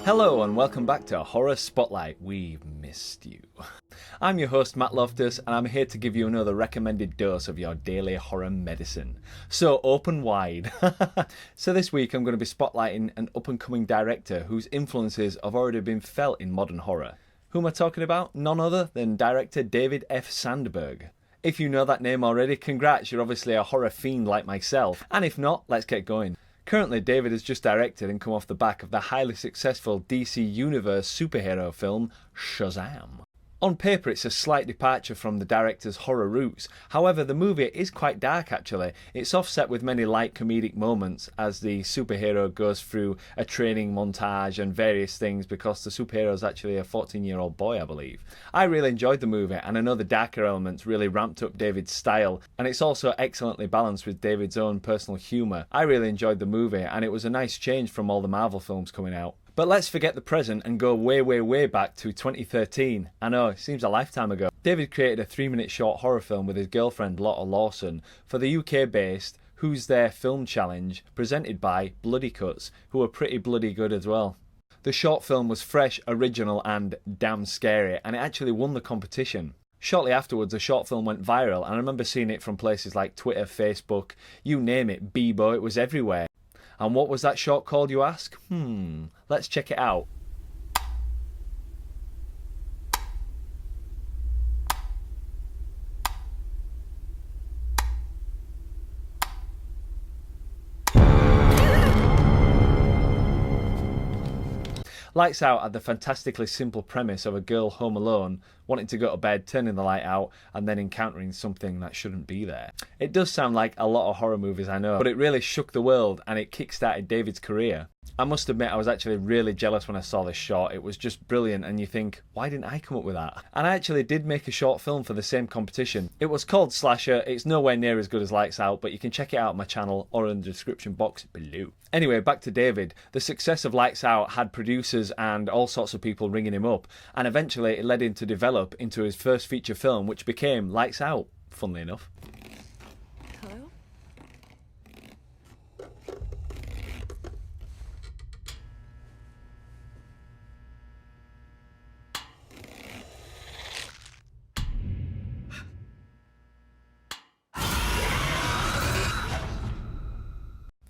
Hello and welcome back to Horror Spotlight. We've missed you. I'm your host Matt Loftus and I'm here to give you another recommended dose of your daily horror medicine. So open wide. So this week I'm going to be spotlighting an up and coming director whose influences have already been felt in modern horror. Who am I talking about? None other than director David F Sandberg. If you know that name already, congrats, you're obviously a horror fiend like myself. And if not, let's get going. Currently, David has just directed and come off the back of the highly successful DC Universe superhero film, Shazam. On paper, it's a slight departure from the director's horror roots. However, the movie is quite dark actually. It's offset with many light comedic moments as the superhero goes through a training montage and various things because the superhero is actually a 14-year-old boy, I believe. I really enjoyed the movie and I know the darker elements really ramped up David's style, and it's also excellently balanced with David's own personal humour. I really enjoyed the movie and it was a nice change from all the Marvel films coming out. But let's forget the present and go way back to 2013. I know, it seems a lifetime ago. David created a 3-minute short horror film with his girlfriend Lotta Lawson for the UK-based Who's There Film Challenge, presented by Bloody Cuts, who were pretty bloody good as well. The short film was fresh, original and damn scary, and it actually won the competition. Shortly afterwards, the short film went viral, and I remember seeing it from places like Twitter, Facebook, you name it, Bebo, it was everywhere. And what was that short called, you ask? Let's check it out. Lights Out had the fantastically simple premise of a girl home alone, wanting to go to bed, turning the light out, and then encountering something that shouldn't be there. It does sound like a lot of horror movies, I know, but it really shook the world and it kick-started David's career. I must admit I was actually really jealous when I saw this short. It was just brilliant and you think, why didn't I come up with that? And I actually did make a short film for the same competition. It was called Slasher. It's nowhere near as good as Lights Out, but you can check it out on my channel or in the description box below. Anyway, back to David. The success of Lights Out had producers and all sorts of people ringing him up, and eventually it led him to develop into his first feature film, which became Lights Out, funnily enough. Hello?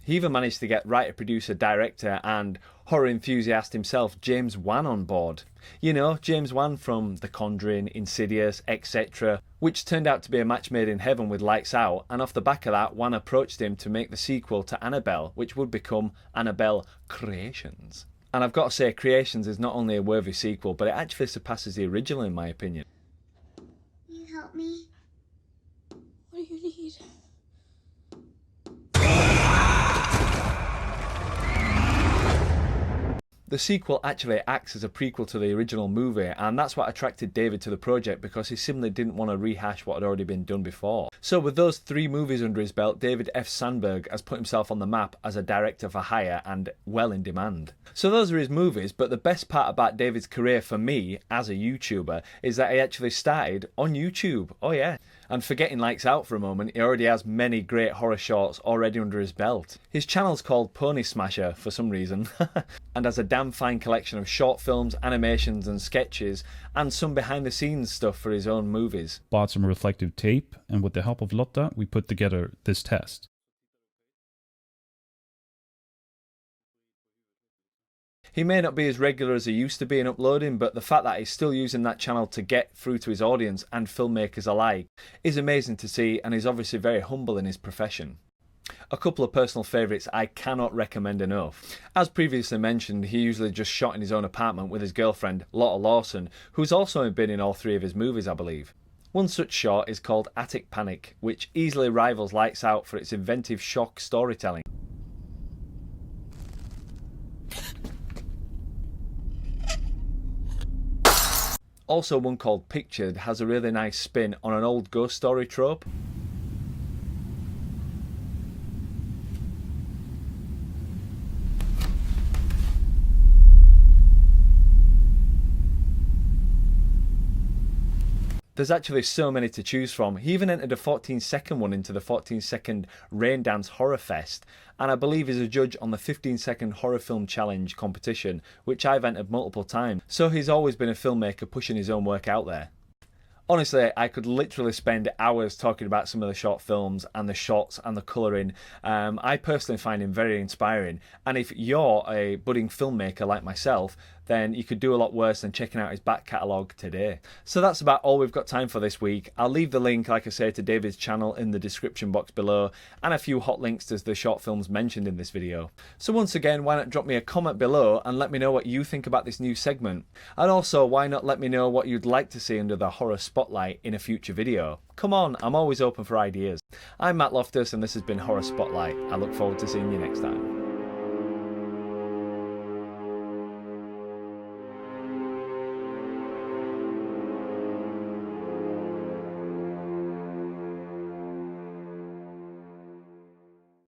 He even managed to get writer, producer, director and horror enthusiast himself, James Wan, on board. You know, James Wan from The Conjuring, Insidious, etc., which turned out to be a match made in heaven with Lights Out, and off the back of that, Wan approached him to make the sequel to Annabelle, which would become Annabelle Creations. And I've got to say, Creations is not only a worthy sequel, but it actually surpasses the original in my opinion. Will you help me? What do you need? The sequel actually acts as a prequel to the original movie, and that's what attracted David to the project because he simply didn't want to rehash what had already been done before. So with those 3 movies under his belt, David F Sandberg has put himself on the map as a director for hire and well in demand. So those are his movies, but the best part about David's career for me as a YouTuber is that he actually started on YouTube. Oh yeah. And forgetting Lights Out for a moment, he already has many great horror shorts already under his belt. His channel's called Pony Smasher for some reason, and has a damn fine collection of short films, animations and sketches, and some behind the scenes stuff for his own movies. Bought some reflective tape, and with the help of Lotta, we put together this test. He may not be as regular as he used to be in uploading, but the fact that he's still using that channel to get through to his audience and filmmakers alike is amazing to see, and he's obviously very humble in his profession. A couple of personal favourites I cannot recommend enough. As previously mentioned, he usually just shot in his own apartment with his girlfriend Lotta Lawson, who's also been in all 3 of his movies, I believe. One such short is called Attic Panic, which easily rivals Lights Out for its inventive shock storytelling. Also, one called Pictured has a really nice spin on an old ghost story trope. There's actually so many to choose from. He even entered a 14-second one into the 14-second Rain Dance Horror Fest, and I believe is a judge on the 15-second Horror Film Challenge competition, which I've entered multiple times. So he's always been a filmmaker pushing his own work out there. Honestly, I could literally spend hours talking about some of the short films and the shots and the colouring. I personally find him very inspiring. And if you're a budding filmmaker like myself, then you could do a lot worse than checking out his back catalogue today. So that's about all we've got time for this week. I'll leave the link, like I say, to David's channel in the description box below, and a few hot links to the short films mentioned in this video. So once again, why not drop me a comment below and let me know what you think about this new segment? And also, why not let me know what you'd like to see under the horror spotlight in a future video? Come on, I'm always open for ideas. I'm Matt Loftus and this has been Horror Spotlight. I look forward to seeing you next time.